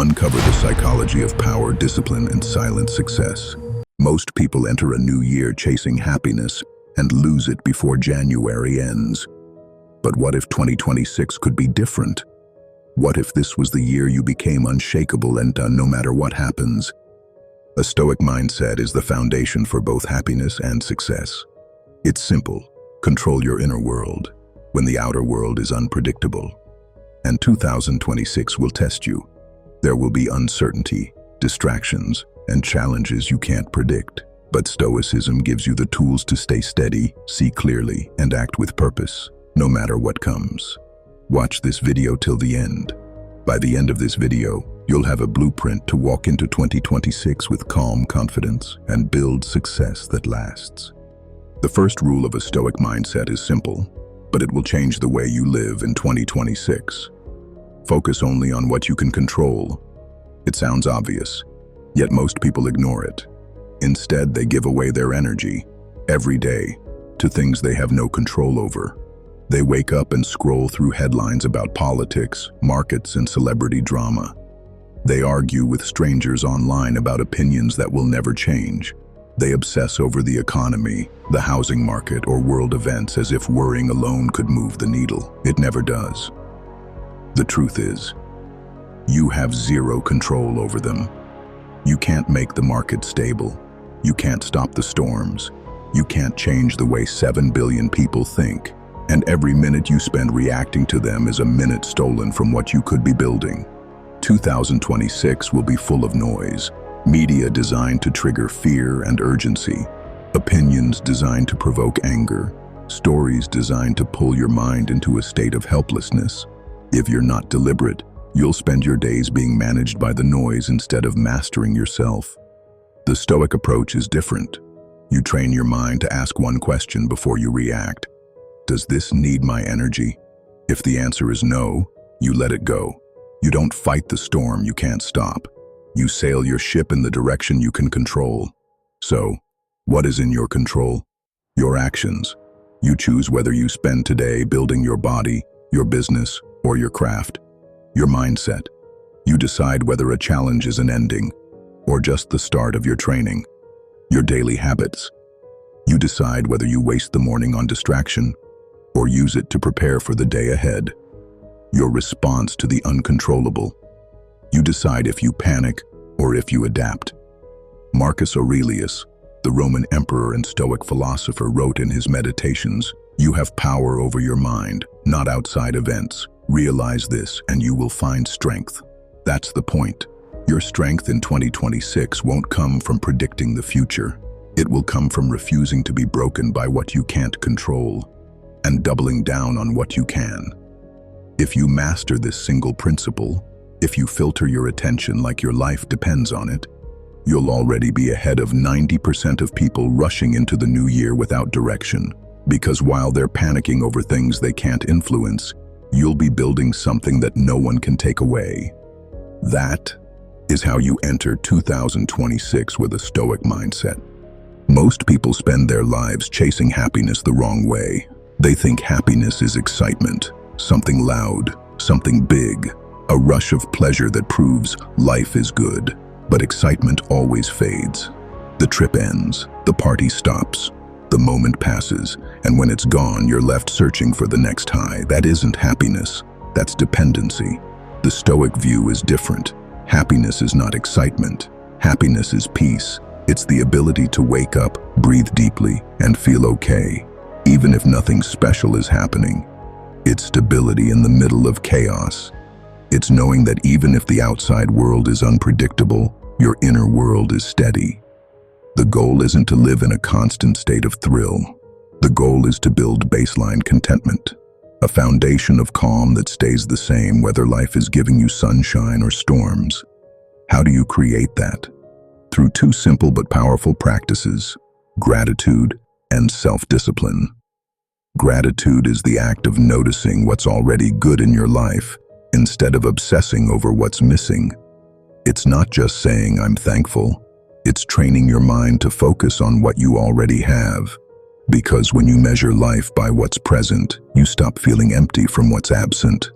Uncover the psychology of power, discipline, and silent success. Most people enter a new year chasing happiness and lose it before January ends. But what if 2026 could be different? What if this was the year you became unshakable and done no matter what happens? A Stoic mindset is the foundation for both happiness and success. It's simple. Control your inner world when the outer world is unpredictable. And 2026 will test you. There will be uncertainty, distractions, and challenges you can't predict. But Stoicism gives you the tools to stay steady, see clearly, and act with purpose, no matter what comes. Watch this video till the end. By the end of this video, you'll have a blueprint to walk into 2026 with calm confidence and build success that lasts. The first rule of a Stoic mindset is simple, but it will change the way you live in 2026. Focus only on what you can control. It sounds obvious, yet most people ignore it. Instead, they give away their energy, every day, to things they have no control over. They wake up and scroll through headlines about politics, markets, and celebrity drama. They argue with strangers online about opinions that will never change. They obsess over the economy, the housing market, or world events as if worrying alone could move the needle. It never does. The truth is, you have zero control over them. You can't make the market stable. You can't stop the storms. You can't change the way 7 billion people think. And every minute you spend reacting to them is a minute stolen from what you could be building. 2026 will be full of noise. Media designed to trigger fear and urgency. Opinions designed to provoke anger. Stories designed to pull your mind into a state of helplessness. If you're not deliberate, you'll spend your days being managed by the noise instead of mastering yourself. The Stoic approach is different. You train your mind to ask one question before you react. Does this need my energy? If the answer is no, you let it go. You don't fight the storm you can't stop. You sail your ship in the direction you can control. So, what is in your control? Your actions. You choose whether you spend today building your body, your business, or your craft. Your mindset. You decide whether a challenge is an ending, or just the start of your training. Your daily habits. You decide whether you waste the morning on distraction, or use it to prepare for the day ahead. Your response to the uncontrollable. You decide if you panic or if you adapt. Marcus Aurelius, the Roman emperor and Stoic philosopher, wrote in his Meditations, "You have power over your mind, not outside events. Realize this and you will find strength." That's the point. Your strength in 2026 won't come from predicting the future. It will come from refusing to be broken by what you can't control and doubling down on what you can. If you master this single principle, if you filter your attention like your life depends on it, you'll already be ahead of 90% of people rushing into the new year without direction. Because while they're panicking over things they can't influence, you'll be building something that no one can take away. That is how you enter 2026 with a Stoic mindset. Most people spend their lives chasing happiness the wrong way. They think happiness is excitement, something loud, something big, a rush of pleasure that proves life is good. But excitement always fades. The trip ends, the party stops, the moment passes, and when it's gone, you're left searching for the next high. That isn't happiness, that's dependency. The Stoic view is different. Happiness is not excitement. Happiness is peace. It's the ability to wake up, breathe deeply, and feel okay, even if nothing special is happening. It's stability in the middle of chaos. It's knowing that even if the outside world is unpredictable, your inner world is steady. The goal isn't to live in a constant state of thrill. The goal is to build baseline contentment, a foundation of calm that stays the same whether life is giving you sunshine or storms. How do you create that? Through two simple but powerful practices: gratitude and self-discipline. Gratitude is the act of noticing what's already good in your life instead of obsessing over what's missing. It's not just saying "I'm thankful." It's training your mind to focus on what you already have. Because when you measure life by what's present, you stop feeling empty from what's absent.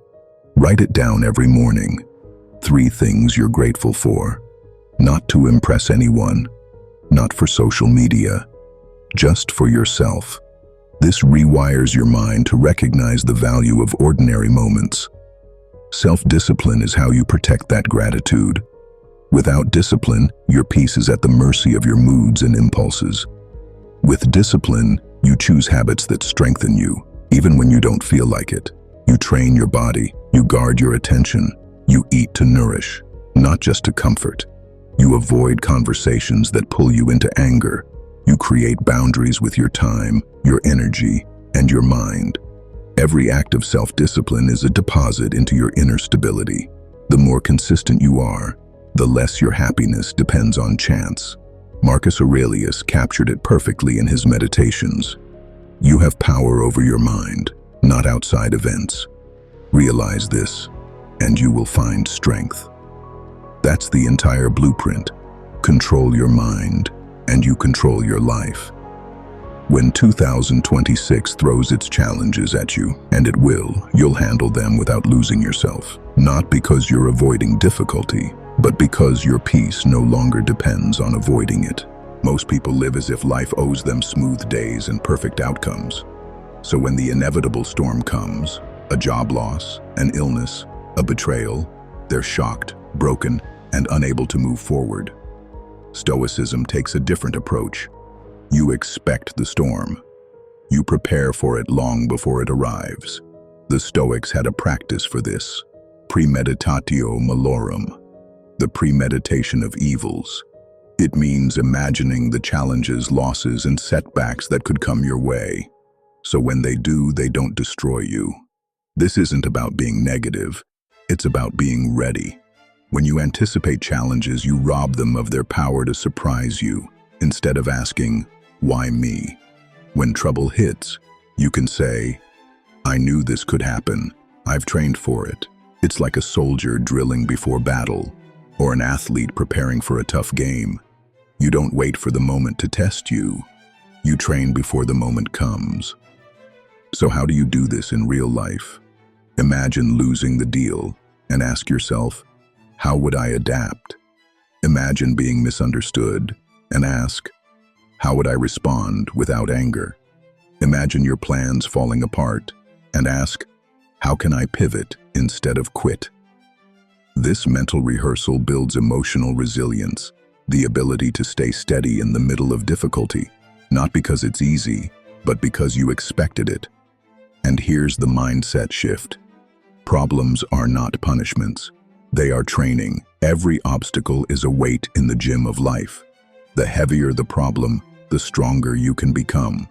Write it down every morning. 3 things you're grateful for. Not to impress anyone, not for social media, just for yourself. This rewires your mind to recognize the value of ordinary moments. Self-discipline is how you protect that gratitude. Without discipline, your peace is at the mercy of your moods and impulses. With discipline, you choose habits that strengthen you, even when you don't feel like it. You train your body, you guard your attention, you eat to nourish, not just to comfort. You avoid conversations that pull you into anger. You create boundaries with your time, your energy, and your mind. Every act of self-discipline is a deposit into your inner stability. The more consistent you are, the less your happiness depends on chance. Marcus Aurelius captured it perfectly in his Meditations. You have power over your mind, not outside events. Realize this, and you will find strength. That's the entire blueprint. Control your mind, and you control your life. When 2026 throws its challenges at you, and it will, you'll handle them without losing yourself. Not because you're avoiding difficulty, but because your peace no longer depends on avoiding it. Most people live as if life owes them smooth days and perfect outcomes. So when the inevitable storm comes, a job loss, an illness, a betrayal, they're shocked, broken, and unable to move forward. Stoicism takes a different approach. You expect the storm. You prepare for it long before it arrives. The Stoics had a practice for this, premeditatio malorum, the premeditation of evils. It means imagining the challenges, losses, and setbacks that could come your way. So when they do, they don't destroy you. This isn't about being negative. It's about being ready. When you anticipate challenges, you rob them of their power to surprise you, instead of asking, "Why me?" When trouble hits, you can say, "I knew this could happen. I've trained for it." It's like a soldier drilling before battle, or an athlete preparing for a tough game. You don't wait for the moment to test you. You train before the moment comes. So how do you do this in real life? Imagine losing the deal and ask yourself, how would I adapt? Imagine being misunderstood and ask, how would I respond without anger? Imagine your plans falling apart and ask, how can I pivot instead of quit? This mental rehearsal builds emotional resilience, the ability to stay steady in the middle of difficulty, not because it's easy, but because you expected it. And here's the mindset shift. Problems are not punishments. They are training. Every obstacle is a weight in the gym of life. The heavier the problem, the stronger you can become,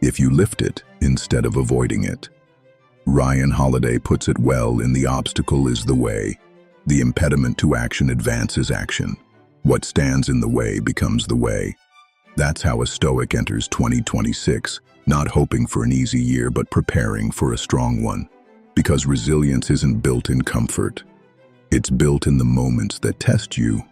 if you lift it instead of avoiding it. Ryan Holiday puts it well in The Obstacle is the Way. The impediment to action advances action. What stands in the way becomes the way. That's how a Stoic enters 2026, not hoping for an easy year but preparing for a strong one. Because resilience isn't built in comfort. It's built in the moments that test you,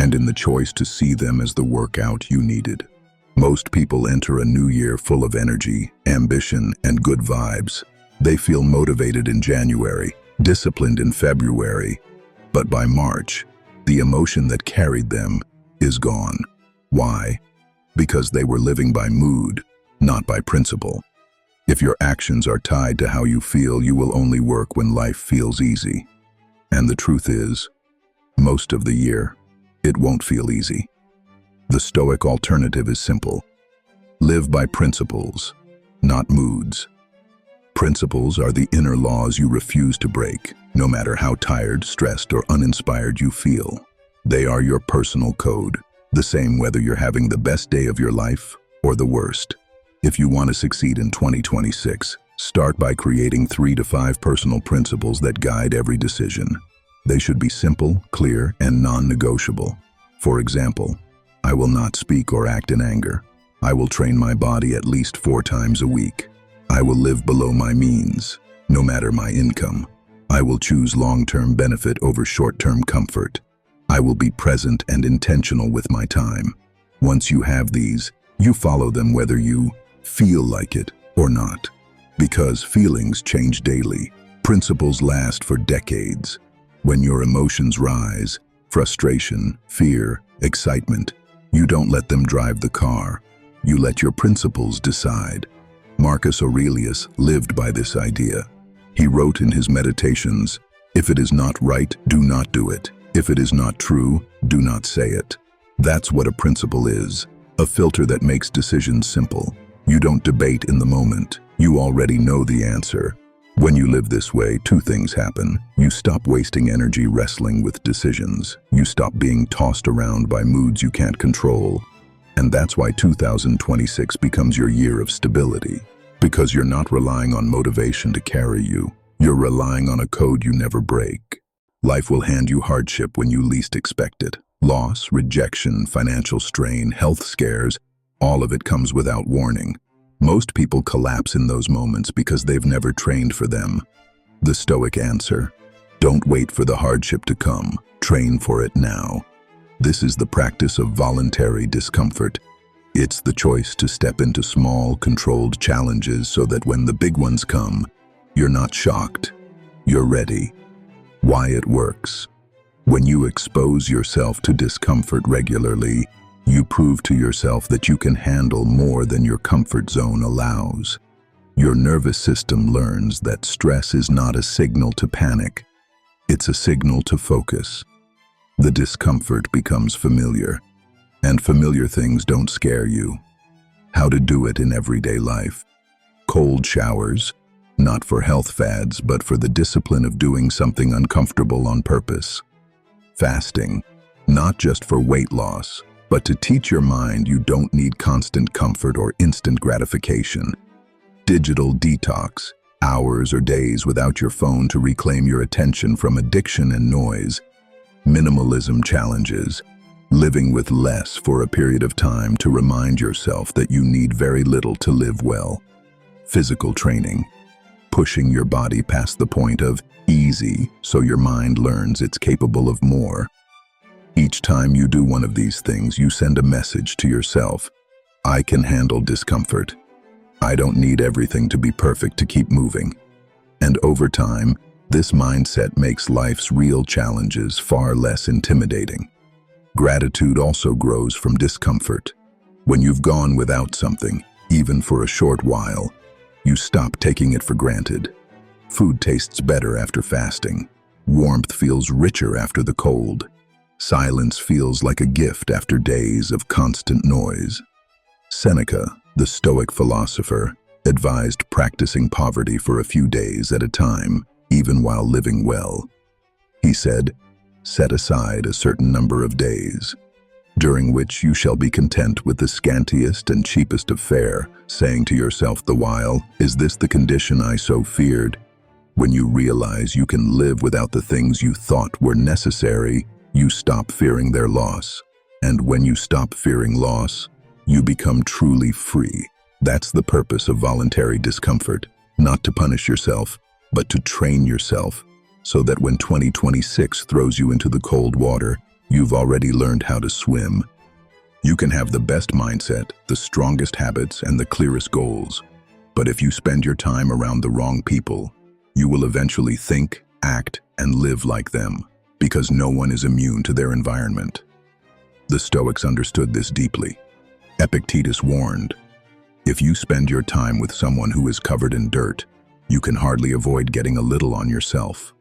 and in the choice to see them as the workout you needed. Most people enter a new year full of energy, ambition, and good vibes. They feel motivated in January, disciplined in February, but by March, the emotion that carried them is gone. Why? Because they were living by mood, not by principle. If your actions are tied to how you feel, you will only work when life feels easy. And the truth is, most of the year, it won't feel easy. The Stoic alternative is simple. Live by principles, not moods. Principles are the inner laws you refuse to break, no matter how tired, stressed, or uninspired you feel. They are your personal code, the same whether you're having the best day of your life or the worst. If you want to succeed in 2026, start by creating 3 to 5 personal principles that guide every decision. They should be simple, clear, and non-negotiable. For example, I will not speak or act in anger. I will train my body at least 4 times a week. I will live below my means, no matter my income. I will choose long-term benefit over short-term comfort. I will be present and intentional with my time. Once you have these, you follow them whether you feel like it or not. Because feelings change daily, principles last for decades. When your emotions rise, frustration, fear, excitement, you don't let them drive the car. You let your principles decide. Marcus Aurelius lived by this idea. He wrote in his Meditations, "If it is not right, do not do it. If it is not true, do not say it." That's what a principle is, a filter that makes decisions simple. You don't debate in the moment. You already know the answer. When you live this way, two things happen. You stop wasting energy wrestling with decisions. You stop being tossed around by moods you can't control. And that's why 2026 becomes your year of stability. Because you're not relying on motivation to carry you. You're relying on a code you never break. Life will hand you hardship when you least expect it. Loss, rejection, financial strain, health scares, all of it comes without warning. Most people collapse in those moments because they've never trained for them. The Stoic answer: don't wait for the hardship to come, train for it now. This is the practice of voluntary discomfort. It's the choice to step into small, controlled challenges so that when the big ones come, you're not shocked, you're ready. Why it works. When you expose yourself to discomfort regularly, you prove to yourself that you can handle more than your comfort zone allows. Your nervous system learns that stress is not a signal to panic. It's a signal to focus. The discomfort becomes familiar, and familiar things don't scare you. How to do it in everyday life. Cold showers, not for health fads, but for the discipline of doing something uncomfortable on purpose. Fasting, not just for weight loss, but to teach your mind you don't need constant comfort or instant gratification. Digital detox, hours or days without your phone to reclaim your attention from addiction and noise. Minimalism challenges, living with less for a period of time to remind yourself that you need very little to live well. Physical training, pushing your body past the point of easy so your mind learns it's capable of more. Each time you do one of these things, you send a message to yourself: I can handle discomfort. I don't need everything to be perfect to keep moving. And over time, this mindset makes life's real challenges far less intimidating. Gratitude also grows from discomfort. When you've gone without something, even for a short while, you stop taking it for granted. Food tastes better after fasting. Warmth feels richer after the cold. Silence feels like a gift after days of constant noise. Seneca, the Stoic philosopher, advised practicing poverty for a few days at a time, even while living well. He said, "Set aside a certain number of days, during which you shall be content with the scantiest and cheapest of fare, saying to yourself the while, 'Is this the condition I so feared?' When you realize you can live without the things you thought were necessary, you stop fearing their loss. And when you stop fearing loss, you become truly free." That's the purpose of voluntary discomfort, not to punish yourself, but to train yourself, so that when 2026 throws you into the cold water, you've already learned how to swim. You can have the best mindset, the strongest habits, and the clearest goals. But if you spend your time around the wrong people, you will eventually think, act, and live like them, because no one is immune to their environment. The Stoics understood this deeply. Epictetus warned, "If you spend your time with someone who is covered in dirt, you can hardly avoid getting a little on yourself."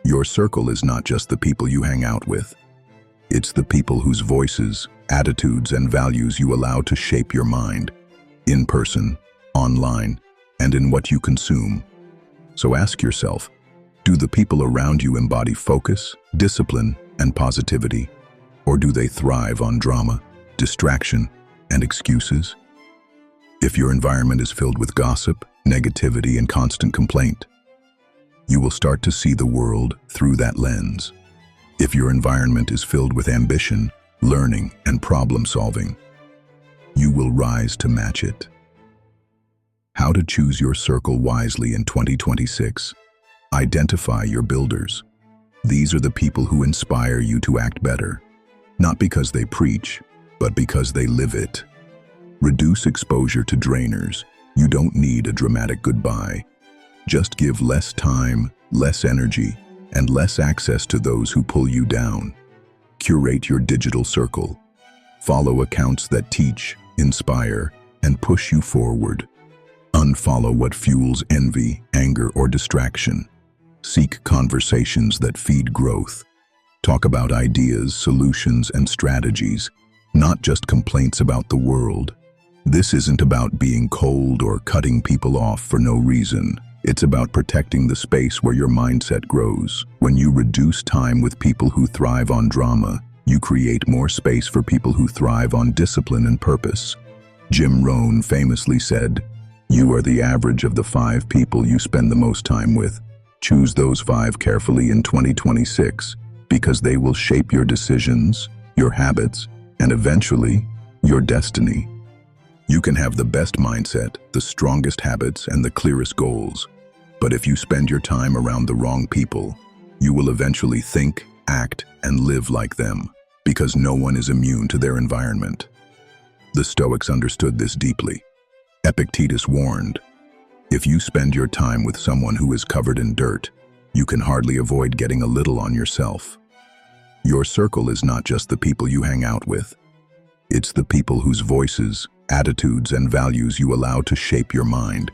Your circle is not just the people you hang out with. It's the people whose voices, attitudes, and values you allow to shape your mind, in person, online, and in what you consume. So ask yourself, do the people around you embody focus, discipline, and positivity? Or do they thrive on drama, distraction, and excuses? If your environment is filled with gossip, negativity, and constant complaint, you will start to see the world through that lens. If your environment is filled with ambition, learning, and problem-solving, you will rise to match it. How to choose your circle wisely in 2026. Identify your builders. These are the people who inspire you to act better, not because they preach, but because they live it. Reduce exposure to drainers. You don't need a dramatic goodbye. Just give less time, less energy, and less access to those who pull you down. Curate your digital circle. Follow accounts that teach, inspire, and push you forward. Unfollow what fuels envy, anger, or distraction. Seek conversations that feed growth. Talk about ideas, solutions, and strategies, not just complaints about the world. This isn't about being cold or cutting people off for no reason. It's about protecting the space where your mindset grows. When you reduce time with people who thrive on drama, you create more space for people who thrive on discipline and purpose. Jim Rohn famously said, "You are the average of the 5 people you spend the most time with. Choose those 5 carefully in 2026, because they will shape your decisions, your habits, and eventually, your destiny." You can have the best mindset, the strongest habits, and the clearest goals. But if you spend your time around the wrong people, you will eventually think, act, and live like them, because no one is immune to their environment. The Stoics understood this deeply. Epictetus warned, "If you spend your time with someone who is covered in dirt, you can hardly avoid getting a little on yourself." Your circle is not just the people you hang out with. It's the people whose voices, attitudes, and values you allow to shape your mind,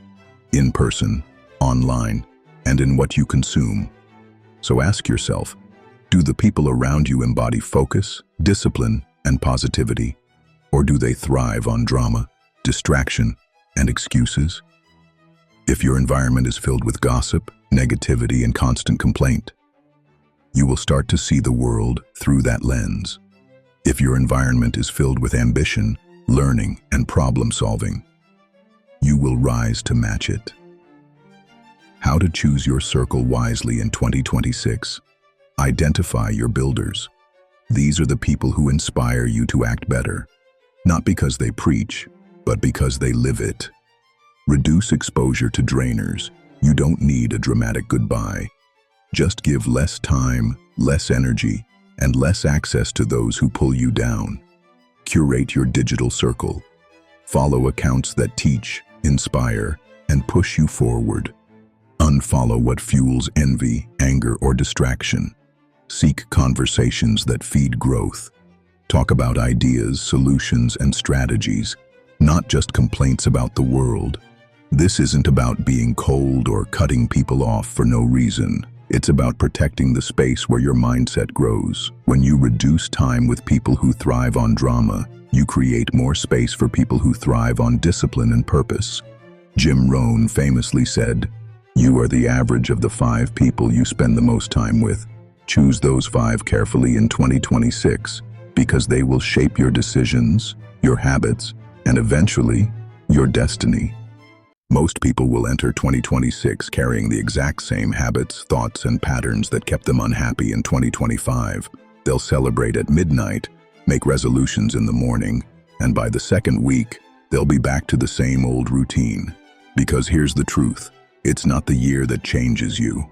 in person, online, and in what you consume. So ask yourself, do the people around you embody focus, discipline, and positivity? Or do they thrive on drama, distraction, and excuses? If your environment is filled with gossip, negativity, and constant complaint, you will start to see the world through that lens. If your environment is filled with ambition, learning, and problem-solving, you will rise to match it. How to choose your circle wisely in 2026. Identify your builders. These are the people who inspire you to act better, not because they preach, but because they live it. Reduce exposure to drainers. You don't need a dramatic goodbye. Just give less time, less energy, and less access to those who pull you down. Curate your digital circle. Follow accounts that teach, inspire, and push you forward. Unfollow what fuels envy, anger, or distraction. Seek conversations that feed growth. Talk about ideas, solutions, and strategies, not just complaints about the world. This isn't about being cold or cutting people off for no reason. It's about protecting the space where your mindset grows. When you reduce time with people who thrive on drama, you create more space for people who thrive on discipline and purpose. Jim Rohn famously said, "You are the average of the 5 people you spend the most time with. Choose those 5 carefully in 2026, because they will shape your decisions, your habits, and eventually, your destiny." Most people will enter 2026 carrying the exact same habits, thoughts, and patterns that kept them unhappy in 2025. They'll celebrate at midnight, make resolutions in the morning, and by the second week, they'll be back to the same old routine. Because here's the truth, it's not the year that changes you.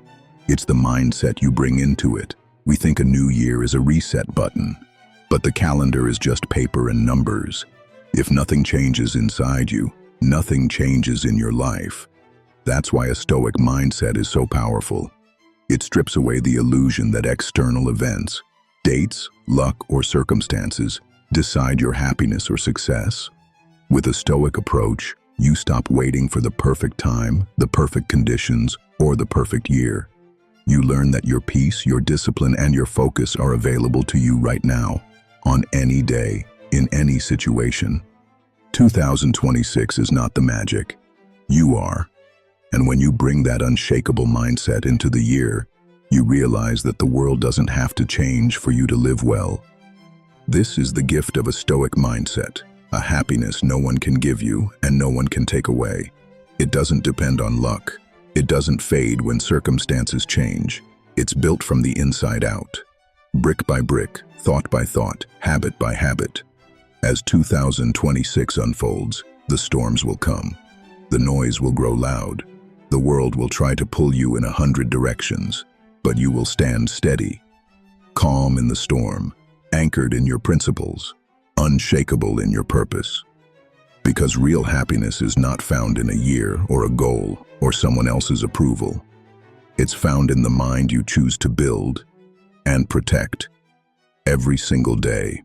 It's the mindset you bring into it. We think a new year is a reset button, but the calendar is just paper and numbers. If nothing changes inside you, nothing changes in your life. That's why a Stoic mindset is so powerful. It strips away the illusion that external events, dates, luck, or circumstances decide your happiness or success. With a Stoic approach, you stop waiting for the perfect time, the perfect conditions, or the perfect year. You learn that your peace, your discipline, and your focus are available to you right now, on any day, in any situation. 2026 is not the magic. You are. And when you bring that unshakable mindset into the year, you realize that the world doesn't have to change for you to live well. This is the gift of a Stoic mindset, a happiness no one can give you and no one can take away. It doesn't depend on luck. It doesn't fade when circumstances change. It's built from the inside out. Brick by brick, thought by thought, habit by habit. As 2026 unfolds, the storms will come. The noise will grow loud. The world will try to pull you in 100 directions, but you will stand steady, calm in the storm, anchored in your principles, unshakable in your purpose. Because real happiness is not found in a year or a goal or someone else's approval. It's found in the mind you choose to build and protect every single day.